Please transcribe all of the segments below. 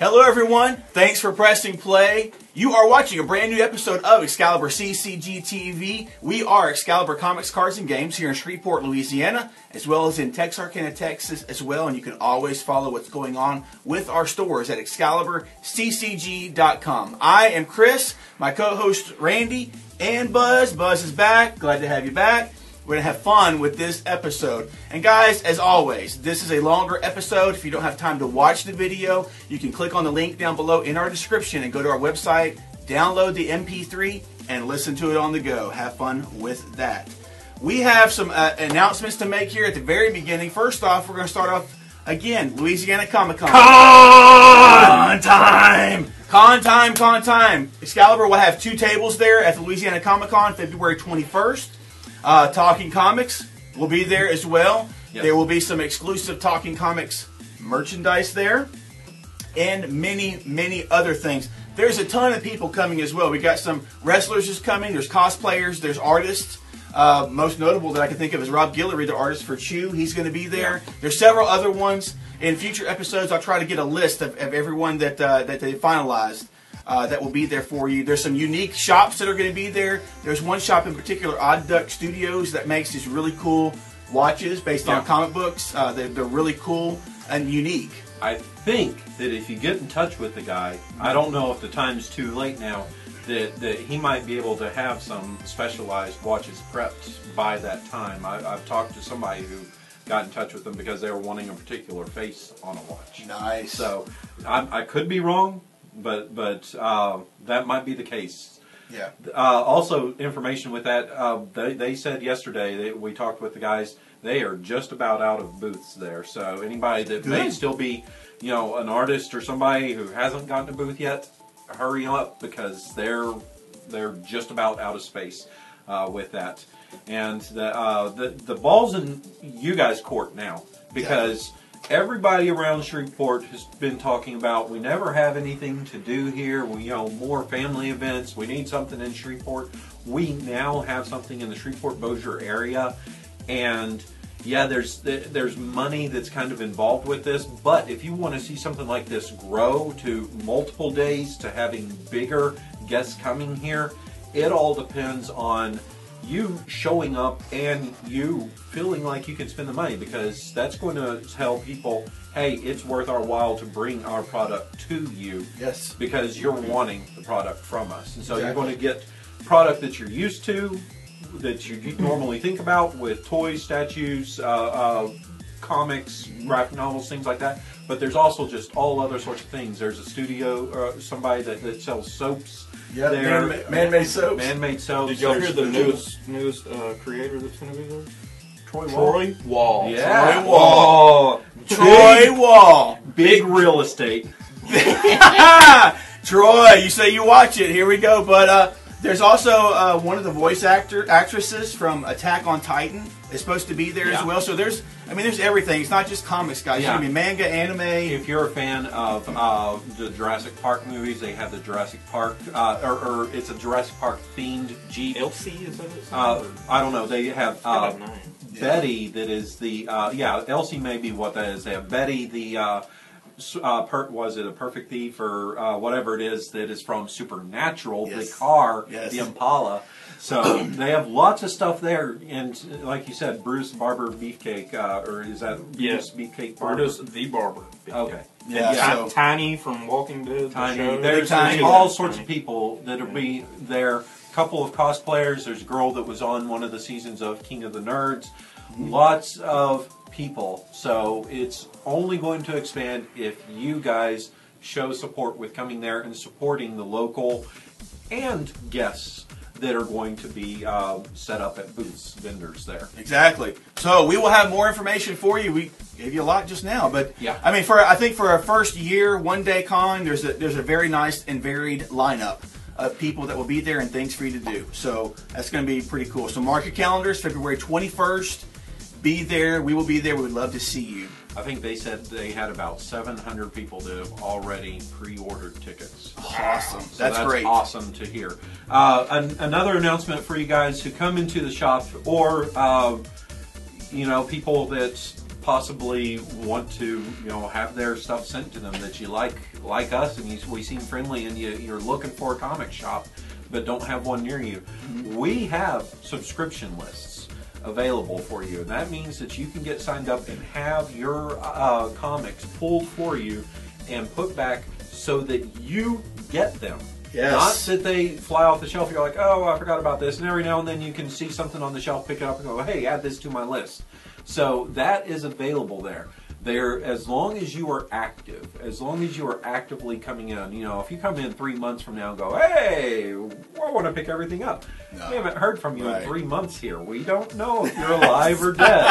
Hello everyone, thanks for pressing play. You are watching a brand new episode of ExcaliburCCGTV. We are Excalibur Comics, Cards, and Games here in Shreveport, Louisiana, as well as in Texarkana, Texas as well. And you can always follow what's going on with our stores at ExcaliburCCG.com. I am Chris, my co-host Randy, and Buzz. Buzz is back. Glad to have you back. We're going to have fun with this episode. And guys, as always, this is a longer episode. If you don't have time to watch the video, you can click on the link down below in our description and go to our website, download the MP3, and listen to it on the go. Have fun with that. We have some announcements to make here at the very beginning. First off, we're going to start off, again, Louisiana Comic-Con. Con time! Con time, con time. Excalibur will have 2 tables there at the Louisiana Comic-Con, February 21st. Talking Comics will be there as well. Yep. There will be some exclusive Talking Comics merchandise there. And many, many other things. There's a ton of people coming as well. We got some wrestlers just coming. There's cosplayers. There's artists. Most notable that I can think of is Rob Guillory, the artist for Chew. He's going to be there. Yeah. There's several other ones. In future episodes, I'll try to get a list of everyone that they finalized. That will be there for you. There's some unique shops that are going to be there. There's one shop in particular, Odd Duck Studios, that makes these really cool watches based on comic books. They're really cool and unique. I think that if you get in touch with the guy, I don't know if the time's too late now, that he might be able to have some specialized watches prepped by that time. I've talked to somebody who got in touch with them because they were wanting a particular face on a watch. Nice. So I could be wrong. But that might be the case. Yeah. Also, information with that, they said yesterday, we talked with the guys, they are just about out of booths there. So anybody that may still be, an artist or somebody who hasn't gotten a booth yet, hurry up because they're just about out of space with that. And the ball's in you guys' court now because. Yeah. Everybody around Shreveport has been talking about we never have anything to do here. We more family events. We need something in Shreveport. We now have something in the Shreveport-Bossier area, and yeah, there's money that's kind of involved with this. But if you want to see something like this grow to multiple days, to having bigger guests coming here, it all depends on you showing up and you feeling like you can spend the money, because that's going to tell people, hey, it's worth our while to bring our product to you. Yes. Because you're wanting the product from us. And so you're going to get product that you're used to, that you normally think about with toys, statues, comics, graphic novels, things like that. But there's also just all other sorts of things. There's a studio, somebody that sells soaps. Yeah, man-made soaps. Man-made soaps. Did y'all hear the newest creator that's going to be there? Troy Wall. Yeah. Troy Wall. Troy Wall. Big real estate. Troy, you say you watch it. Here we go. But there's also one of the voice actresses from Attack on Titan is supposed to be there as well. So there's everything. It's not just comics, guys. Yeah. It's going to be manga, anime. If you're a fan of the Jurassic Park movies, they have the Jurassic Park, or it's a Jurassic Park themed Jeep. Elsie, is that it? I don't know. They have Betty, that is the Elsie may be what that is. They have Betty, the was it a Perfect Thief or whatever it is that is from Supernatural, the car, the Impala. So they have lots of stuff there, and like you said, Bruce Barber Beefcake, or is that Bruce Beefcake Barber? Bruce the Barber. Okay. Yeah. Tiny from Walking Dead. Tiny. There's all sorts of people that'll be there. Couple of cosplayers. There's a girl that was on one of the seasons of King of the Nerds. Lots of people. So it's only going to expand if you guys show support with coming there and supporting the local and guests that are going to be set up at booths, vendors there. Exactly. So we will have more information for you. We gave you a lot just now, but yeah. I mean, I think for our first year, one-day con, there's a very nice and varied lineup of people that will be there and things for you to do. So that's going to be pretty cool. So mark your calendars, February 21st. Be there. We will be there. We would love to see you. I think they said they had about 700 people that have already pre-ordered tickets. Awesome. So that's great. Awesome to hear. Another announcement for you guys who come into the shop, or people that possibly want to, have their stuff sent to them that you like us, and we seem friendly, and you're looking for a comic shop but don't have one near you, we have subscription lists available for you, and that means that you can get signed up and have your comics pulled for you and put back so that you get them. Yes. Not that they fly off the shelf. You're like, oh, I forgot about this. And every now and then you can see something on the shelf, pick it up and go, hey, add this to my list. So that is available there. As long as you are active, as long as you are actively coming in, if you come in 3 months from now and go, hey, I want to pick everything up. No. We haven't heard from you in 3 months here. We don't know if you're alive or dead,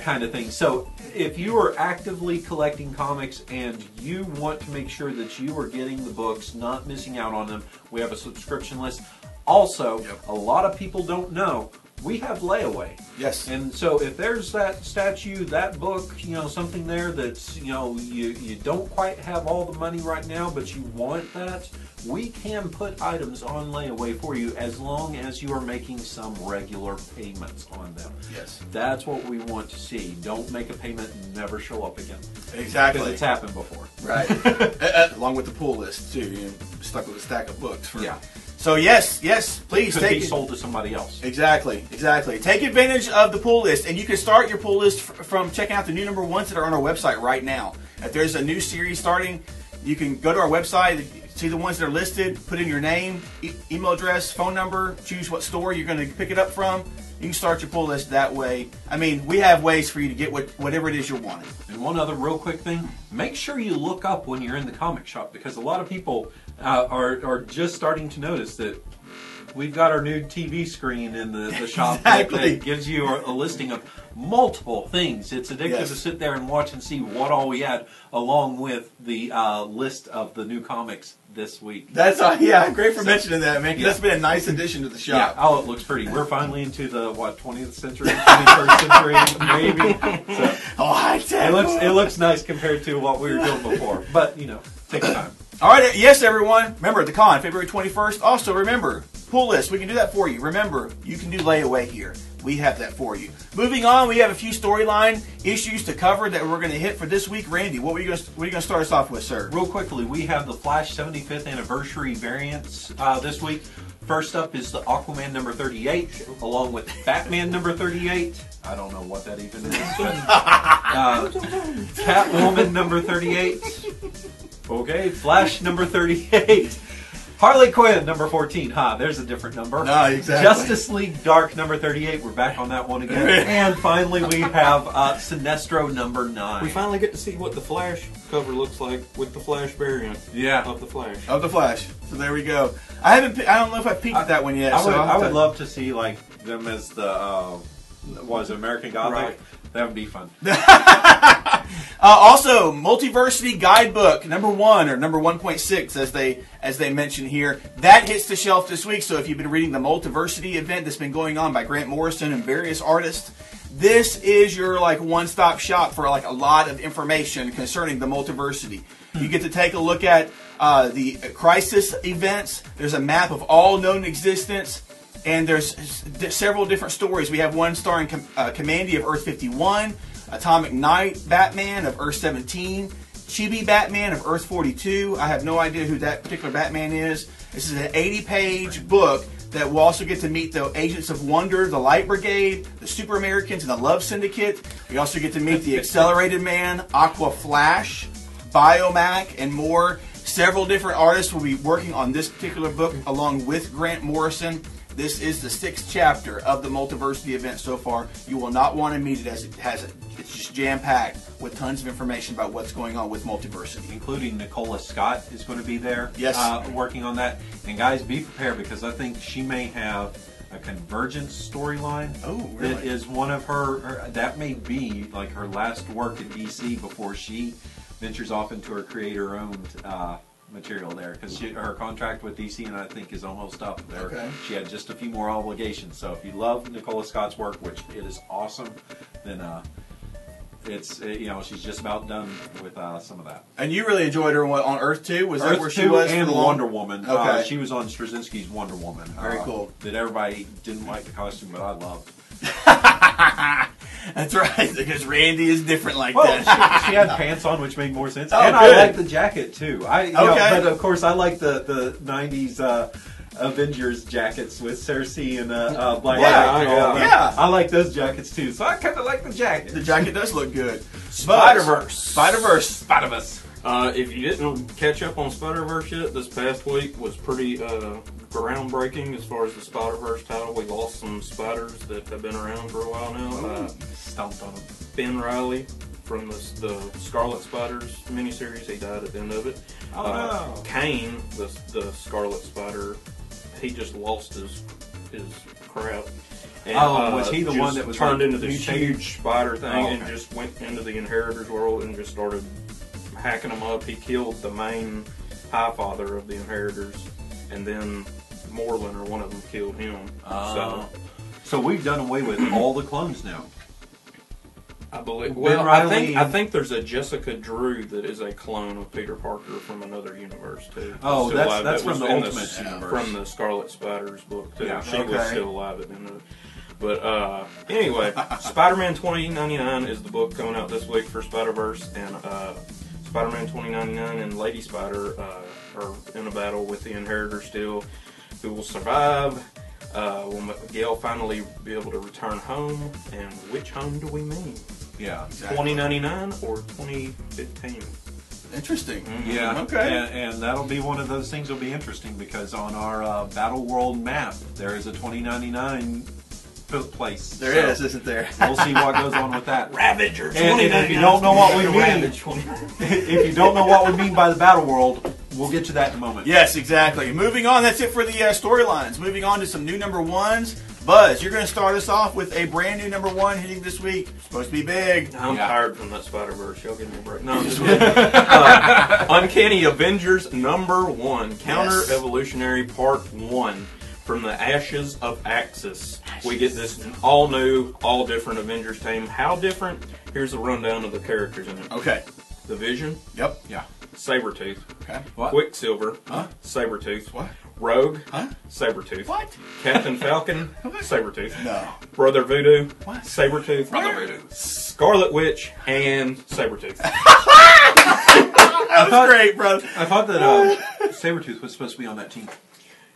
kind of thing. So if you are actively collecting comics and you want to make sure that you are getting the books, not missing out on them, we have a subscription list. Also, a lot of people don't know, we have layaway. Yes. And so if there's that statue, that book, something there that's, you don't quite have all the money right now, but you want that, we can put items on layaway for you as long as you are making some regular payments on them. Yes. That's what we want to see. Don't make a payment and never show up again. Exactly. Because it's happened before. Right. Along with the pull list, too. You're stuck with a stack of books. Yeah. So yes, please take it. Sold to somebody else. Exactly. Take advantage of the pull list, and you can start your pull list from checking out the new number ones that are on our website right now. If there's a new series starting, you can go to our website, see the ones that are listed, put in your name, email address, phone number, choose what store you're going to pick it up from. You can start your pull list that way. I mean, we have ways for you to get whatever it is you're wanting. And one other real quick thing, make sure you look up when you're in the comic shop, because a lot of people are just starting to notice that we've got our new TV screen in the shop Exactly. that gives you a listing of multiple things. It's addictive to sit there and watch and see what all we had, along with the list of the new comics this week. That's great for mentioning that, man. That's been a nice addition to the shop. Yeah. Oh, it looks pretty. We're finally into the 20th century, 21st century, maybe. So, it looks nice compared to what we were doing before. But take your time. All right, yes, everyone. Remember the con, February 21st. Also, remember pull list. We can do that for you. Remember, you can do layaway here. We have that for you. Moving on, we have a few storyline issues to cover that we're going to hit for this week. Randy, what are you going to start us off with, sir? Real quickly, we have the Flash 75th anniversary variants this week. First up is the Aquaman number 38, along with Batman number 38. I don't know what that even is. Catwoman number 38. Okay, Flash number 38. Harley Quinn, number 14. There's a different number. No, exactly. Justice League Dark, number 38. We're back on that one again. And finally, we have Sinestro, number 9. We finally get to see what the Flash cover looks like with the Flash variant. Yeah. Of the Flash. Of the Flash. So there we go. I don't know if I peeked at that one yet. I would love to see them as the American Gothic. Right. That would be fun. Also, Multiversity Guidebook number 1 or number 1.6, as they mention here, that hits the shelf this week. So if you've been reading the Multiversity event that's been going on by Grant Morrison and various artists, this is your one-stop shop for a lot of information concerning the Multiversity. You get to take a look at the crisis events. There's a map of all known existence. And there's several different stories. We have one starring Commandy of Earth 51, Atomic Knight Batman of Earth 17, Chibi Batman of Earth 42. I have no idea who that particular Batman is. This is an 80-page book that we'll also get to meet the Agents of Wonder, the Light Brigade, the Super Americans, and the Love Syndicate. We also get to meet the Accelerated Man, Aqua Flash, Biomac, and more. Several different artists will be working on this particular book along with Grant Morrison. This is the 6th chapter of the Multiversity event so far. You will not want to meet it as it has it. It's just jam-packed with tons of information about what's going on with Multiversity. Including Nicola Scott is going to be there working on that. And guys, be prepared, because I think she may have a Convergence storyline. Oh, really? That is one of her that may be her last work at DC before she ventures off into her creator-owned material there, because her contract with DC, and I think, is almost up there. Okay. She had just a few more obligations. So if you love Nicola Scott's work, which it is awesome, then she's just about done with some of that. And you really enjoyed her on Earth 2? Was Earth that where 2 she was? and Wonder Woman. Okay. She was on Straczynski's Wonder Woman. Very cool. That everybody didn't like the costume, but I loved. That's right, because Randy is different like Well, that. she had pants on, which made more sense. Oh, and good. I like the jacket, too. You know, but, of course, I like the 90s Avengers jackets with Cersei and Black Widow. Yeah. I like those jackets, too. So I kind of like the jacket. The jacket does look good. Spider-Verse. Spider-Verse. If you didn't catch up on Spider-Verse yet, this past week was pretty groundbreaking as far as the Spider-Verse title. We lost some spiders that have been around for a while now. Stomped on them. Ben Reilly from the Scarlet Spiders miniseries, he died at the end of it. Oh, no. Kane, the Scarlet Spider, he just lost his crap. And, was he the one that was turned like into this mutated? huge spider thing and Okay. just went into the Inheritors world and just started hacking them up? He killed the main High Father of the Inheritors, and then Moreland or one of them killed him. So we've done away with all the clones now. I believe. Ben Well, Reilly- I think there's a Jessica Drew that is a clone of Peter Parker from another universe too. Oh, Still that's alive. That from was the in Ultimate universe. from the Scarlet Spiders book too. Yeah. She was Okay. still alive at the end of it. But anyway, Spider-Man 2099 is the book coming out this week for Spider-Verse, and Spider-Man 2099 and Lady Spider are in a battle with the Inheritors still. Who will survive? Will Miguel finally be able to return home? And which home do we mean? Yeah. 2099 or 2015? Interesting. Yeah. Okay. And that'll be one of those things that'll be interesting because on our Battle World map, there is a 2099 place. There is, isn't there? We'll see what goes on with that. Ravager. And if you don't know what we mean, if you don't know what we mean by the Battle World, we'll get to that in a moment. Yes, exactly. Moving on, that's it for the storylines. Moving on to some new number ones. Buzz, you're going to start us off with a brand new number one hitting this week. Supposed to be big. I'm Yeah. tired from that Spider-Verse. Y'all give me a break. No, I'm just kidding. Uncanny Avengers number 1. Counter-Evolutionary Part 1. From the Ashes of Axis. We get this all new, all different Avengers team. How different? Here's a rundown of the characters in it. Okay. The Vision. Yep. Yeah. Sabretooth. Okay. What? Quicksilver. Huh? Sabretooth. What? Rogue. Huh? Sabretooth. What? Captain Falcon. Sabretooth. No. Brother Voodoo. What? Sabretooth. Brother Voodoo. Scarlet Witch and Sabretooth. That was great, bro. I thought that Sabretooth was supposed to be on that team.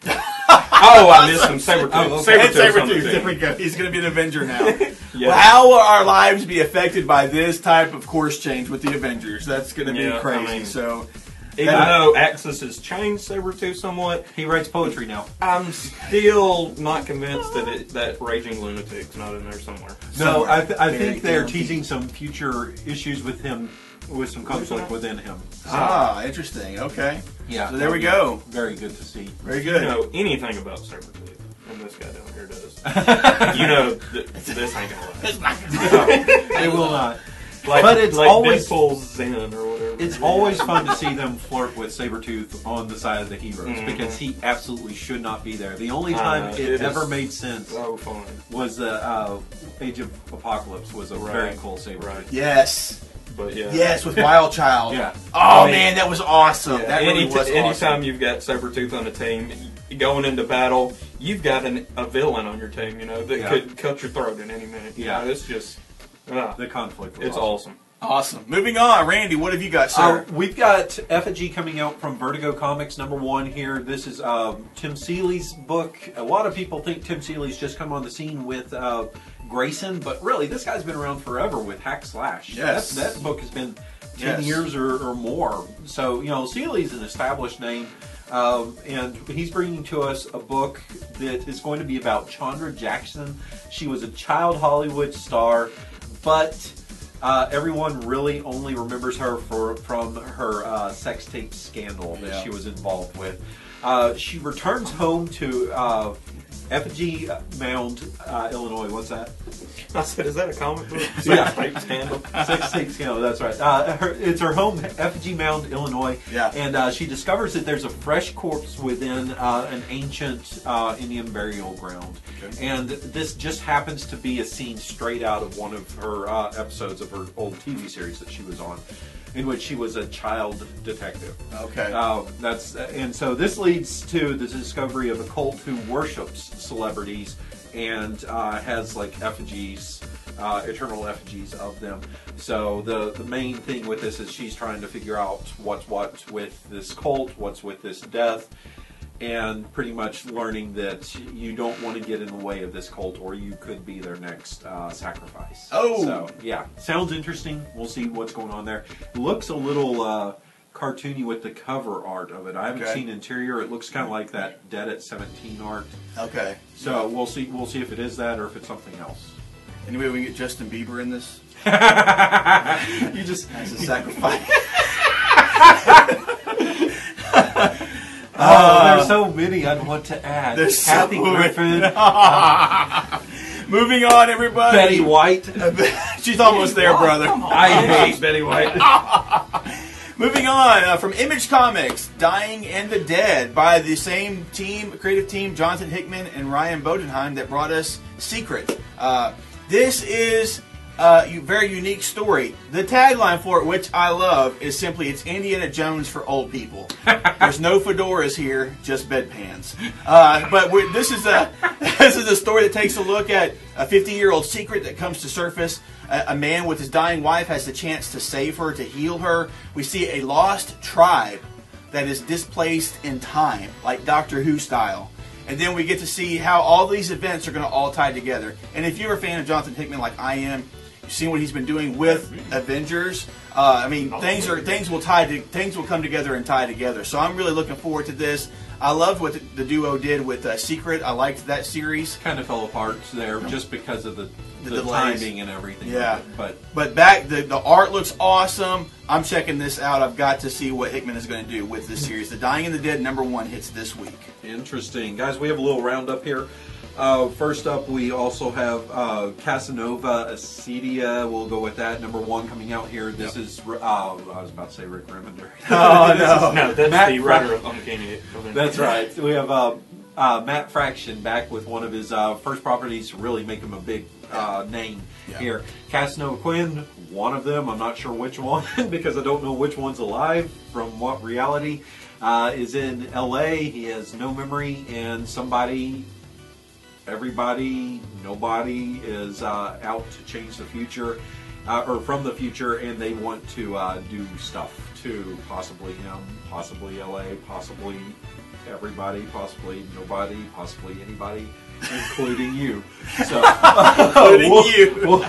Oh, I missed him. Sabretooth. Oh, okay. And Sabretooth's on the Sabretooth. team. There we go. He's going to be an Avenger now. Yeah. Well, how will our lives be affected by this type of course change with the Avengers? That's going to be Yeah, crazy. I mean- So, Even though Axis has changed Sabretooth somewhat, He writes poetry now. I'm still not convinced that that Raging Lunatic's not in there somewhere. No, I Very think they're guilty. teasing some future issues with him, with some conflict within him. interesting. Okay. Yeah. So there we go. Very good to see. Very You good. know anything about Sabretooth, and this guy down here does. You know this ain't gonna last. They will not. Like, But it's like always- Deadpool's Zen or whatever. It's always fun to see them flirt with Sabretooth on the side of the heroes because he absolutely should not be there. The only time know, it it ever is made sense so fun. was the Age of Apocalypse was a very cool Sabretooth. Right. Yes. But yeah. Yes, with Wild Child. Yeah. Oh, I mean, man, that was awesome. Yeah, That really was anytime awesome. you've got Sabretooth on a team, going into battle, you've got a villain on your team, you know, that could cut your throat in any minute. You Yeah. know, it's just, The conflict was it's awesome. Awesome. Moving on. Randy, what have you got, sir? We've got Effigy coming out from Vertigo Comics, number 1 here. This is Tim Seeley's book. A lot of people think Tim Seeley's just come on the scene with Grayson, but really, this guy's been around forever with Hack Slash. Yes. That book has been 10 Yes. years or more. So, you know, Seeley's an established name, and he's bringing to us a book that is going to be about Chandra Jackson. She was a child Hollywood star, but everyone really only remembers her from her sex tape scandal that she was involved with. She returns home to Effigy Mound, Illinois. What's that? I said, is that a comic book? Yeah. Tape scandal. Sex tape scandal, that's right. It's her home, Effigy Mound, Illinois. Yeah. And she discovers that there's a fresh corpse within an ancient Indian burial ground. Okay. And this just happens to be a scene straight out of one of her episodes of her old TV series that she was on, in which she was a child detective. Okay. And so this leads to the discovery of a cult who worships celebrities and has like effigies eternal effigies of them. So the main thing with this is she's trying to figure out what's what with this cult, what's with this death, and pretty much learning that you don't want to get in the way of this cult, or you could be their next sacrifice. Oh! So, yeah. Sounds interesting. We'll see what's going on there. It looks a little cartoony with the cover art of it. I haven't seen interior. It looks kind of like that Dead at 17 art. Okay. So we'll see if it is that or if it's something else. Anyway, we can get Justin Bieber in this? You just... As a sacrifice. There's so many I'd want to add. There's Kathy so Griffin. Moving on, everybody. Betty White. She's almost there, brother. I hate Betty White. Moving on, from Image Comics, Dying and the Dead, by the same team, creative team, Jonathan Hickman and Ryan Bodenheim, that brought us Secret. This is a very unique story. The tagline for it, which I love, is simply, it's Indiana Jones for old people. There's no fedoras here, just bedpans. But this is a story that takes a look at a 50-year-old secret that comes to surface. A man with his dying wife has the chance to save her, to heal her. We see a lost tribe that is displaced in time, like Doctor Who style. And then we get to see how all these events are going to all tie together. And if you're a fan of Jonathan Hickman like I am, you've seen what he's been doing with Avengers. I mean, things will come together and tie together. So I'm really looking forward to this. I loved what the duo did with Secret. I liked that series. Kind of fell apart there just because of the timing and everything. Yeah, but the art looks awesome. I'm checking this out. I've got to see what Hickman is going to do with this series. The Dying and the Dead #1 hits this week. Interesting, guys. We have a little roundup here. First up, we also have Casanova Acedia. We'll go with that. #1 coming out here. This is, I was about to say Rick Remender. Oh, no, that's Matt the writer of Uncanny Avengers. That's right. We have Matt Fraction back with one of his first properties to really make him a big name here. Casanova Quinn, one of them. I'm not sure which one because I don't know which one's alive from what reality. Is in L.A. He has no memory, and everybody, nobody is out to change the future, or from the future, and they want to do stuff to possibly him, possibly LA, possibly everybody, possibly nobody, possibly anybody, including you. So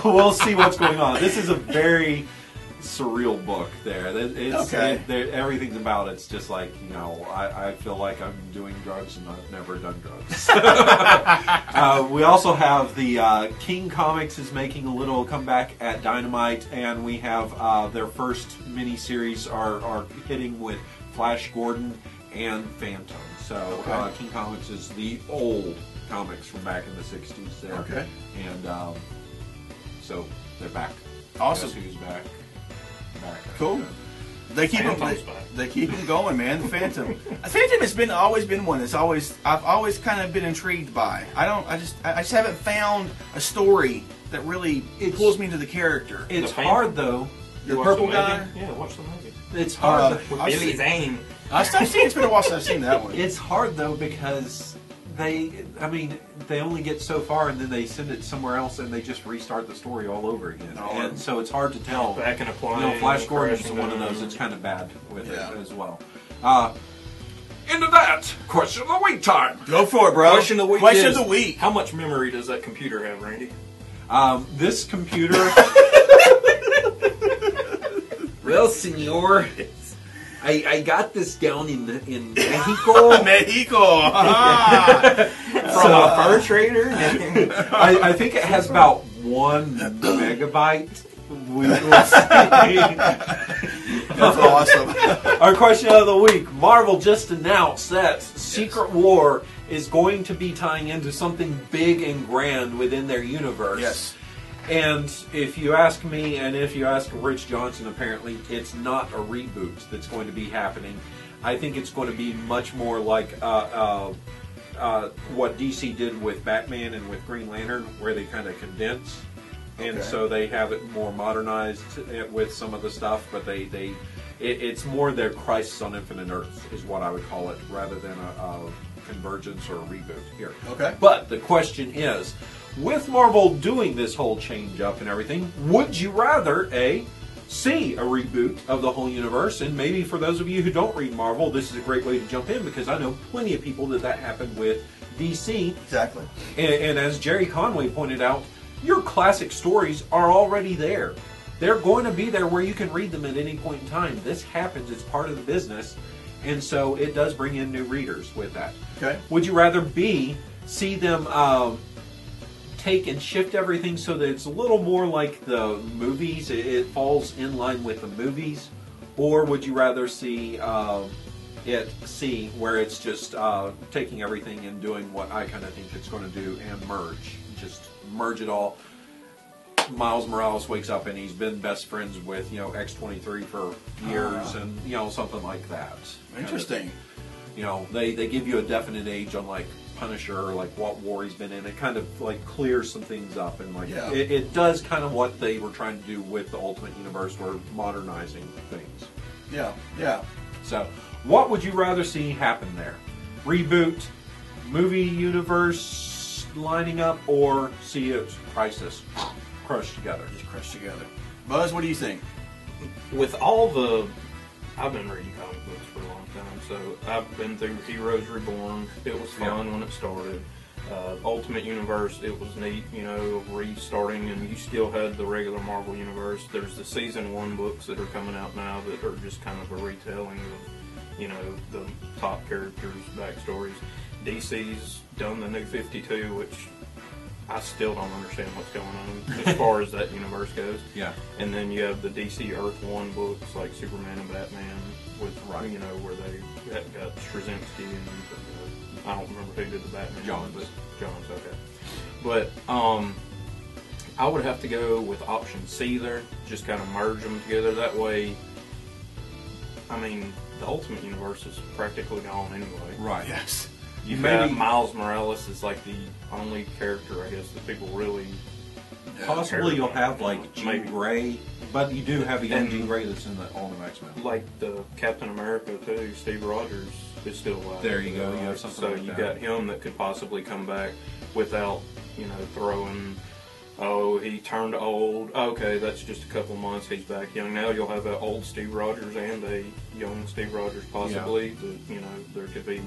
we'll see what's going on. This is a very surreal book there. Everything's about it's just like, I feel like I'm doing drugs and I've never done drugs. We also have the King Comics is making a little comeback at Dynamite, and we have their first miniseries are hitting with Flash Gordon and Phantom. So King Comics is the old comics from back in the 60s there. Okay. And so they're back. Awesome. Guess who's back? Cool. They keep him going, man. The Phantom. Phantom has always been one that's I've always kind of been intrigued by. I just haven't found a story that really pulls me into the character. It's hard though. The purple guy. Yeah, watch the movie. It's hard. With Billy Zane. I've seen it's been a while since I've seen that one. It's hard though because they only get so far and then they send it somewhere else and they just restart the story all over again. And so it's hard to tell. Back in a plane. Flash Gordon's one of those that's kind of bad with it as well. Into that question of the week time. Go for it, bro. Question of the week. Question of the week. How much memory does that computer have, Randy? This computer. Well, senor, I got this down in Mexico. Mexico. From a fur trader. I think it has about 1 megabyte. We will see. That's awesome. Our question of the week. Marvel just announced that Secret War is going to be tying into something big and grand within their universe. Yes. And if you ask me, and if you ask Rich Johnson, apparently it's not a reboot that's going to be happening. I think it's going to be much more like what DC did with Batman and with Green Lantern, where they kind of condense. And so they have it more modernized with some of the stuff, but it's more their Crisis on Infinite Earths is what I would call it, rather than a convergence or a reboot here. Okay. But the question is, with Marvel doing this whole change up and everything, would you rather see a reboot of the whole universe? And maybe for those of you who don't read Marvel, this is a great way to jump in, because I know plenty of people that happened with DC. Exactly. And as Jerry Conway pointed out, your classic stories are already there. They're going to be there where you can read them at any point in time. This happens. It's part of the business. And so it does bring in new readers with that. Okay. Would you rather see them take and shift everything so that it's a little more like the movies, it falls in line with the movies? Or would you rather see where it's just taking everything and doing what I kind of think it's going to do and just merge it all? Miles Morales wakes up and he's been best friends with X-23 for years, and something like that. Interesting. They give you a definite age on like Punisher, or like what war he's been in. It kind of like clears some things up, and like it does kind of what they were trying to do with the Ultimate Universe, where modernizing things. Yeah. So, what would you rather see happen there? Reboot, movie universe lining up, or see it crisis crushed together? Just crushed together. Buzz, what do you think? With I've been reading comic books for a long time, so I've been through Heroes Reborn. It was fun when it started. Ultimate Universe, it was neat, restarting, and you still had the regular Marvel Universe. There's the Season 1 books that are coming out now that are just kind of a retelling of, the top characters' backstories. DC's done the New 52, which I still don't understand what's going on as far as that universe goes. Yeah. And then you have the DC Earth 1 books like Superman and Batman with, where they got Straczynski and I don't remember who did the Batman. Johns, okay. But I would have to go with option C there, just kind of merge them together. That way, the Ultimate Universe is practically gone anyway. Right. Yes. You've got Miles Morales is like the only character, I guess, that people really possibly you'll have like Jean maybe. Grey, but you do have a young Jean Grey that's in the all new X-Men. Like the Captain America too, Steve Rogers is still alive. There you go. You have something so like you that. got him that could possibly come back without throwing. Oh, he turned old. Okay, that's just a couple months. He's back young. Now you'll have an old Steve Rogers and a young Steve Rogers possibly. Yeah. That, there could be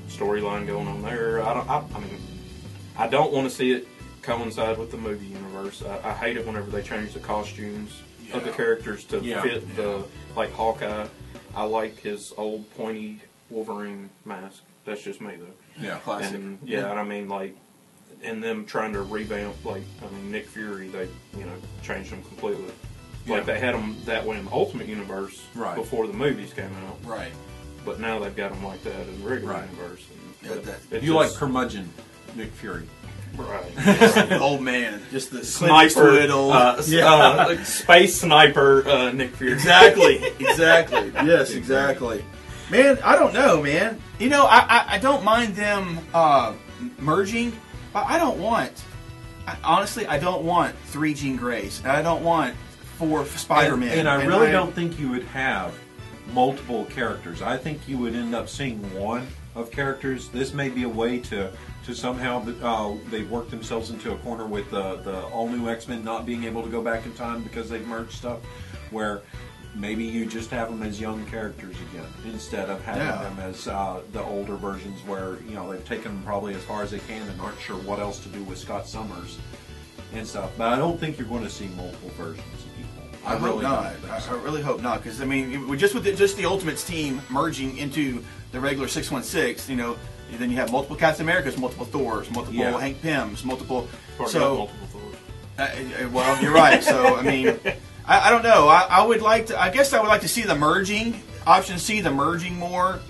storyline going on there. I don't want to see it coincide with the movie universe. I hate it whenever they change the costumes of the characters to fit the, like Hawkeye. I like his old pointy Wolverine mask. That's just me though. Yeah, classic. And and them trying to revamp, Nick Fury, they, changed him completely. Yeah. Like they had him that way in the Ultimate Universe before the movies came out. Right. But now they've got him like that in the regular universe. And you like curmudgeon Nick Fury. Right. Old man. Just the sniper. Space sniper Nick Fury. Exactly. Yes, exactly. Man, I don't know, man. I don't mind them merging, but honestly, I don't want 3 Jean Greys. And I don't want 4 Spider-Man. And I really don't think you would have multiple characters. I think you would end up seeing one of characters. This may be a way to somehow they've worked themselves into a corner with the all-new X-Men not being able to go back in time because they've merged stuff, where maybe you just have them as young characters again instead of having them as the older versions where they've taken them probably as far as they can and aren't sure what else to do with Scott Summers and stuff. But I don't think you're going to see multiple versions of people. I hope not. I really hope not, because with the Ultimates team merging into the regular 616, then you have multiple Captain Americas, multiple Thors, multiple Hank Pyms, multiple. Multiple Thors. Well, you're right. So I don't know. I guess I would like to see the merging. Option C, the merging more.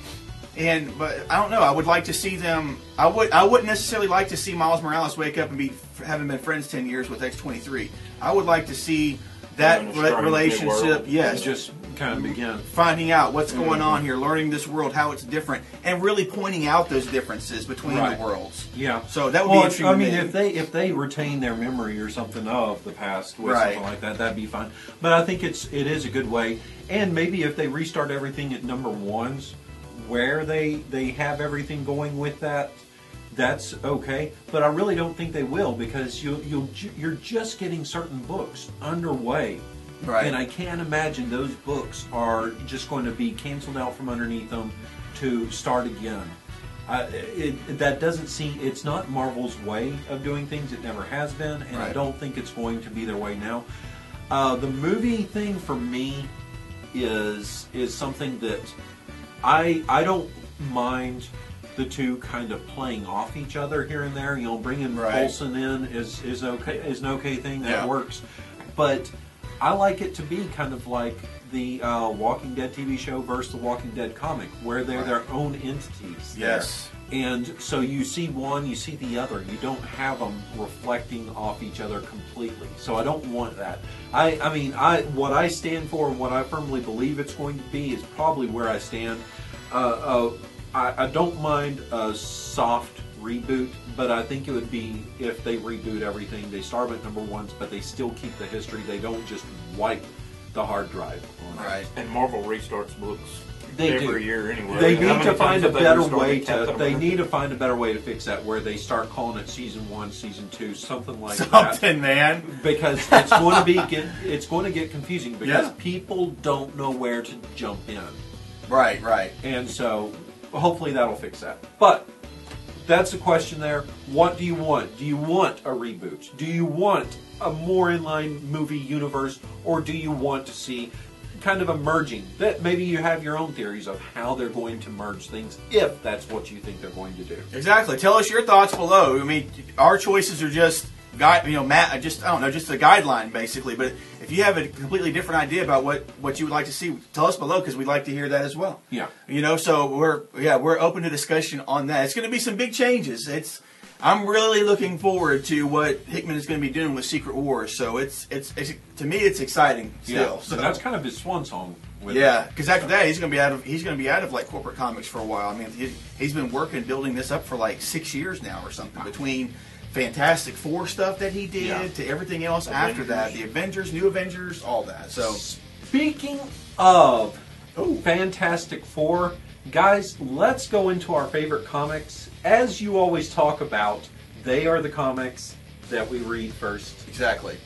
But I don't know. I would like to see them. I wouldn't necessarily like to see Miles Morales wake up and having been friends 10 years with X-23. I would like to see that relationship. Yes, just kind of begin finding out what's going on here, learning this world, how it's different, and really pointing out those differences between the worlds. Yeah. So that would be interesting. I mean, if they retain their memory or something of the past with something like that, that'd be fine. But I think it is a good way. And maybe if they restart everything at number 1s, where they have everything going with that, that's okay. But I really don't think they will, because you're just getting certain books underway. Right. And I can't imagine those books are just going to be canceled out from underneath them to start again. That doesn't seem, it's not Marvel's way of doing things. It never has been, and I don't think it's going to be their way now. The movie thing for me is something that I don't mind the two kind of playing off each other here and there. You know, bringing Olsen in is okay, is an okay thing that works, but I like it to be kind of like the Walking Dead TV show versus the Walking Dead comic, where they're their own entities. Yes. And so you see one, you see the other. You don't have them reflecting off each other completely. So I don't want that. I mean, what I stand for and what I firmly believe it's going to be is probably where I stand. I don't mind a soft reboot, but I think it would be if they reboot everything, they start at number ones, but they still keep the history. They don't just wipe the hard drive on it. And Marvel restarts books every year anyway. They need to find a better way to. They need to find a better way to fix that, where they start calling it season 1, season 2, something like that. Something, man. Because it's going to get confusing, because people don't know where to jump in. Right. And so hopefully that'll fix that. But that's the question there. What do you want? Do you want a reboot? Do you want a more inline movie universe? Or do you want to see kind of a merging? That maybe you have your own theories of how they're going to merge things, if that's what you think they're going to do. Exactly. Tell us your thoughts below. I mean, our choices are just just a guideline basically. But if you have a completely different idea about what you would like to see, tell us below, because we'd like to hear that as well. Yeah. You know, so we're open to discussion on that. It's going to be some big changes. I'm really looking forward to what Hickman is going to be doing with Secret Wars. So it's to me it's exciting still. Yeah. So that's kind of his swan song. Because after that he's going to be out of like corporate comics for a while. I mean, he's been building this up for like 6 years now or something, between Fantastic Four stuff that he did to everything else after that, the Avengers, New Avengers, all that. So speaking of Fantastic Four, guys, let's go into our favorite comics. As you always talk about, they are the comics that we read first. Exactly.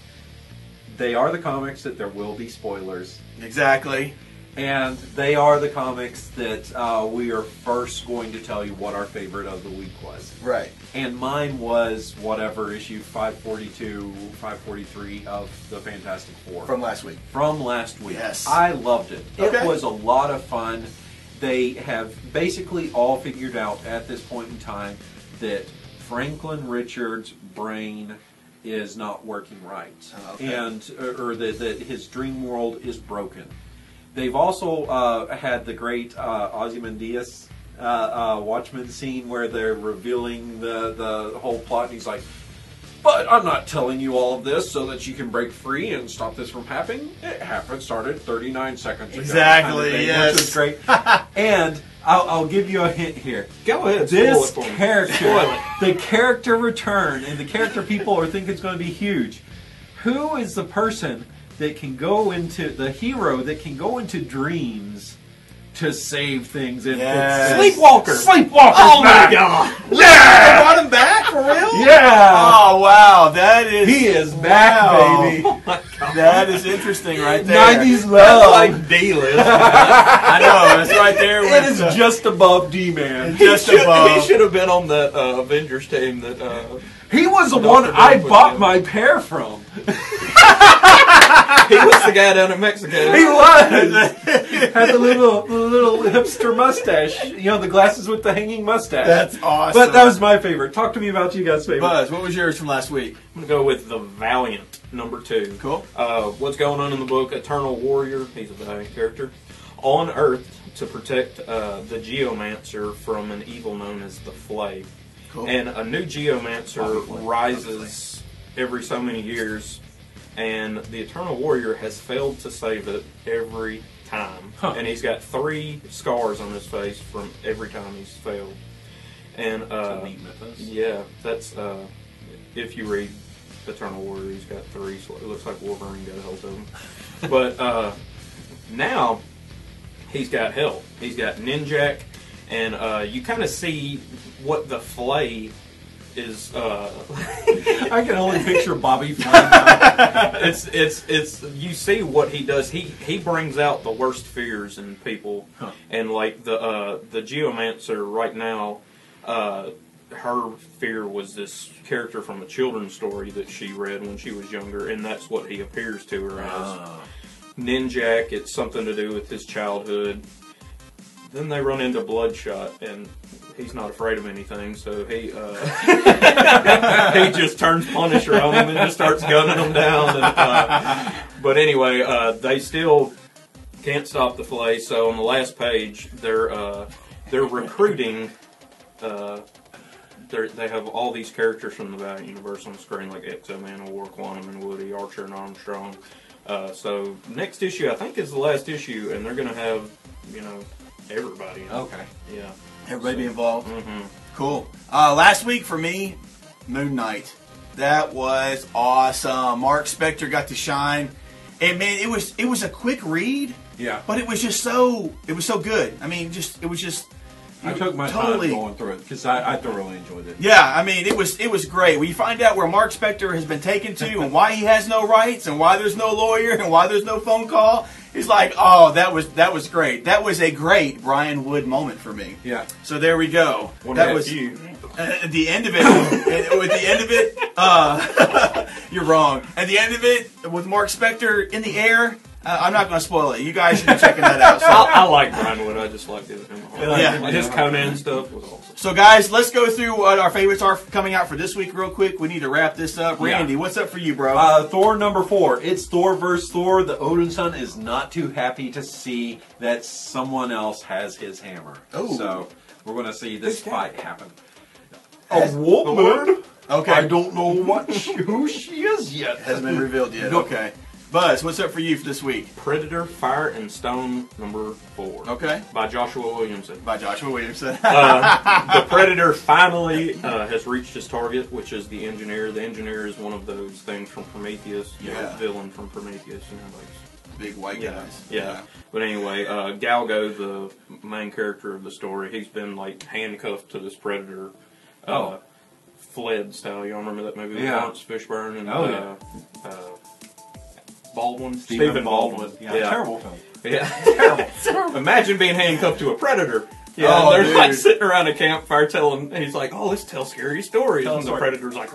They are the comics that there will be spoilers. Exactly. And they are the comics that we are first going to tell you what our favorite of the week was. Right. And mine was whatever, issue 542, 543 of the Fantastic Four. From last week. Yes. I loved it. Okay. It was a lot of fun. They have basically all figured out at this point in time that Franklin Richards' brain is not working right. Or that his dream world is broken. They've also had the great Ozymandias Watchmen scene where they're revealing the whole plot, and he's like, but I'm not telling you all of this so that you can break free and stop this from happening. It started 39 seconds ago. Exactly, kind of thing, yes. Which is great. And I'll give you a hint here. Go ahead. This character, the character return, and the character people are thinking it's going to be huge. Who is the person that can go into, the hero that can go into dreams to save things? And Sleepwalker. Oh my God! Yeah, they brought him back for real? Yeah. Oh wow, he is back, baby. Oh my God. That is interesting, right there. 90s love. That's like D-list. I know, that's right there. It is just above D-Man. He should have been on that Avengers team. He was the one I bought my pair from. He was the guy down in Mexico. He was. Had the little hipster mustache. You know, the glasses with the hanging mustache. That's awesome. But that was my favorite. Talk to me about you guys' favorite. Buzz, what was yours from last week? I'm going to go with the Valiant, number 2. Cool. What's going on in the book? Eternal Warrior, he's a Valiant character, on Earth to protect the Geomancer from an evil known as the Flay. Cool. And a new Geomancer rises every so many years, and the Eternal Warrior has failed to save it every time. And he's got 3 scars on his face from every time he's failed. And yeah, that's if you read Eternal Warrior, he's got 3. So it looks like Wolverine got a hold of him. But now he's got help. He's got Ninjak and you kind of see what the Flay is. I can only picture Bobby Flay. It's you see what he does. He brings out the worst fears in people, and like the Geomancer right now, her fear was this character from a children's story that she read when she was younger, and that's what he appears to her as. Ninjak, it's something to do with his childhood. Then they run into Bloodshot, and he's not afraid of anything, so he he just turns Punisher on him and just starts gunning them down. And, but anyway, they still can't stop the Flay. So on the last page, they're recruiting. They have all these characters from the Valiant universe on the screen, like Exo-Man, War, Quantum, and Woody, Archer, and Armstrong. So next issue, I think, is the last issue, and they're going to have, everybody. Okay. Yeah. Everybody be involved. Mm-hmm. Cool. Last week for me, Moon Knight. That was awesome. Mark Spector got to shine, and man, it was a quick read. Yeah. But it was so good. I mean, it was just. I took my time going through it because I thoroughly enjoyed it. Yeah, I mean, it was great. We find out where Mark Spector has been taken to and why he has no rights and why there's no lawyer and why there's no phone call. He's like, oh, that was great. That was a great Brian Wood moment for me. Yeah. So there we go. That was you. At the end of it. You're wrong. At the end of it, with Mark Spector in the air. I'm not going to spoil it. You guys should be checking that out. So. I like Brian Wood. I just liked it. Yeah. His Conan stuff was awesome. So, guys, let's go through what our favorites are coming out for this week real quick. We need to wrap this up. Randy, what's up for you, bro? Thor number 4. It's Thor vs. Thor. The Odin son is not too happy to see that someone else has his hammer. Oh. So, we're going to see this fight happen. A woman? Okay. I don't know who she is yet. Hasn't been revealed yet. Nope. Okay. Buzz, what's up for you for this week? Predator, Fire and Stone number 4. Okay. By Joshua Williamson. The Predator finally has reached his target, which is the Engineer. The Engineer is one of those things from Prometheus. Villain from Prometheus. Like big white guys. Yeah. But anyway, Galgo, the main character of the story, he's been like handcuffed to this Predator. Fled style. Y'all remember that movie? Yeah. Lawrence Fishburne and Baldwin. Stephen Baldwin. Yeah. Terrible film. Yeah. Terrible. Imagine being handcuffed to a Predator. Yeah, oh, they're dude. like sitting around a campfire telling, he's like, oh, let's tell scary stories. And the Predator's like,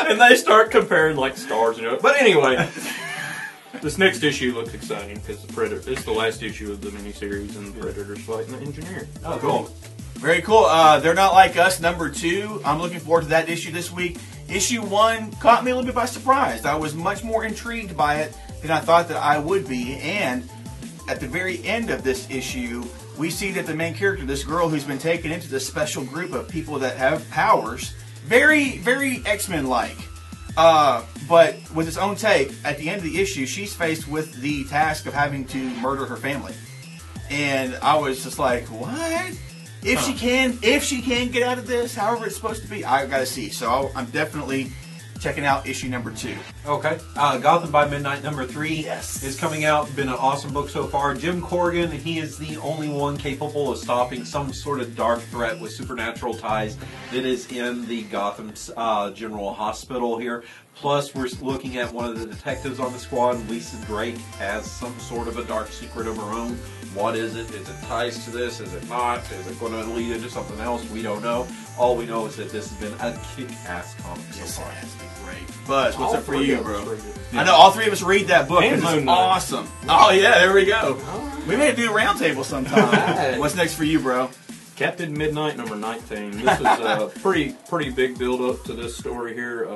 and they start comparing like stars and but anyway, this next issue looks exciting because the Predator, it's the last issue of the miniseries and the Predator's fighting the Engineer. Oh, cool. Very cool. They're Not Like Us, number 2. I'm looking forward to that issue this week. Issue 1 caught me a little bit by surprise. I was much more intrigued by it than I thought that I would be. And at the very end of this issue, we see that the main character, this girl who's been taken into this special group of people that have powers, very, very X-Men-like. But with its own take, at the end of the issue, she's faced with the task of having to murder her family. And I was just like, what? If she can get out of this, however it's supposed to be, I gotta see. So I'm definitely checking out issue number 2. Okay. Gotham by Midnight number 3 is coming out. Been an awesome book so far. Jim Corrigan, he is the only one capable of stopping some sort of dark threat with supernatural ties that is in the Gotham General Hospital here. Plus, we're looking at one of the detectives on the squad, Lisa Drake, has some sort of a dark secret of her own. What is it? Is it ties to this? Is it not? Is it going to lead into something else? We don't know. All we know is that this has been a kick-ass comic so far. It has been great. Buzz, what's up for you, bro? Yeah. I know all 3 of us read that book. And It's awesome. Oh, yeah, there we go. We may do a roundtable sometime. Right. What's next for you, bro? Captain Midnight number 19. This is a pretty big build-up to this story here.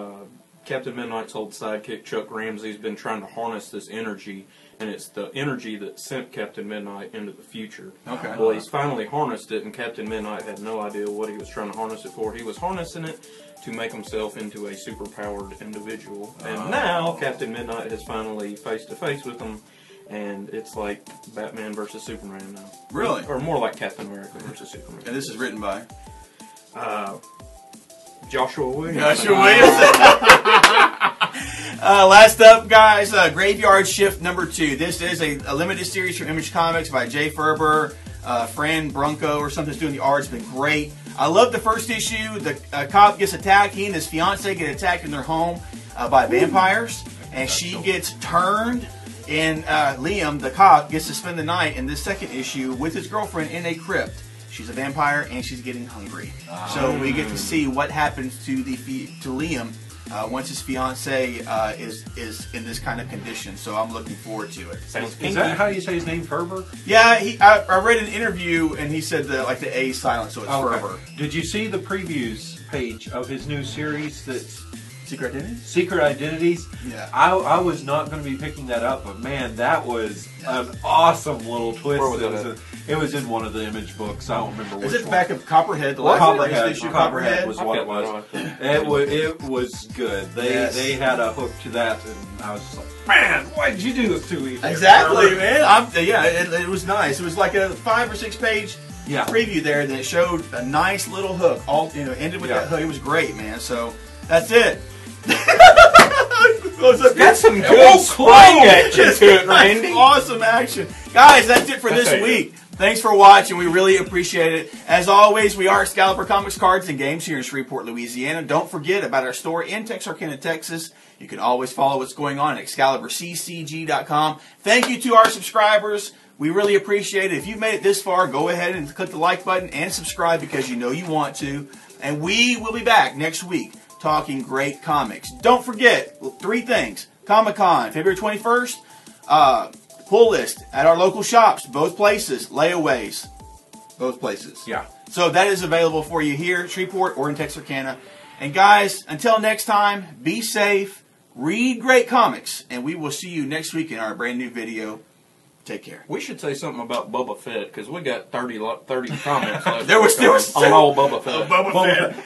Captain Midnight's old sidekick, Chuck Ramsey's been trying to harness this energy, and it's the energy that sent Captain Midnight into the future. Okay. Well, he's finally harnessed it, and Captain Midnight had no idea what he was trying to harness it for. He was harnessing it to make himself into a superpowered individual. And now Captain Midnight has finally face-to-face with him, and it's like Batman versus Superman now. Really? Or more like Captain America versus Superman. And this is written by? Joshua Williamson. Joshua Williamson. Last up, guys, Graveyard Shift #2. This is a limited series from Image Comics by Jay Ferber, Fran Brunco, or something's doing the art. It's been great. I love the first issue. The cop gets attacked. He and his fiance get attacked in their home by vampires, and she gets turned. And Liam, the cop, gets to spend the night in this second issue with his girlfriend in a crypt. She's a vampire and she's getting hungry. So we get to see what happens to Liam once his fiance is in this kind of condition. So I'm looking forward to it. Is that how you say his name, Ferber? Yeah, I read an interview and he said the A is silent, so it's Ferber. Did you see the previews page of his new series that's Secret Identities? Secret Identities? Yeah. I was not going to be picking that up, but man, that was an awesome little twist. Where was it was in one of the Image books. I don't remember which Is it the one. back of Copperhead? The Well, last issue? Copperhead was what it was. It was good. They had a hook to that, and I was just like, man, why did you do this to me? Exactly, man. It was nice. It was like a 5 or 6 page preview there that showed a nice little hook. Ended with that hook. It was great, man. So that's it. Got some good spring action to it, Randy. Awesome action. Guys, that's it for this week. Thanks for watching. We really appreciate it. As always, we are Excalibur Comics, Cards, and Games here in Shreveport, Louisiana. Don't forget about our store in Texarkana, Texas. You can always follow what's going on at ExcaliburCCG.com. Thank you to our subscribers. We really appreciate it. If you've made it this far, go ahead and click the like button and subscribe because you know you want to. And we will be back next week talking great comics. Don't forget, 3 things. Comic-Con, February 21st. Pull list at our local shops. Both places. Layaways. Both places. Yeah. So that is available for you here in Shreveport or in Texarkana. And guys, until next time, be safe, read great comics, and we will see you next week in our brand new video. Take care. We should say something about Boba Fett because we got 30 comments left there was on all Boba Fett. Boba Fett.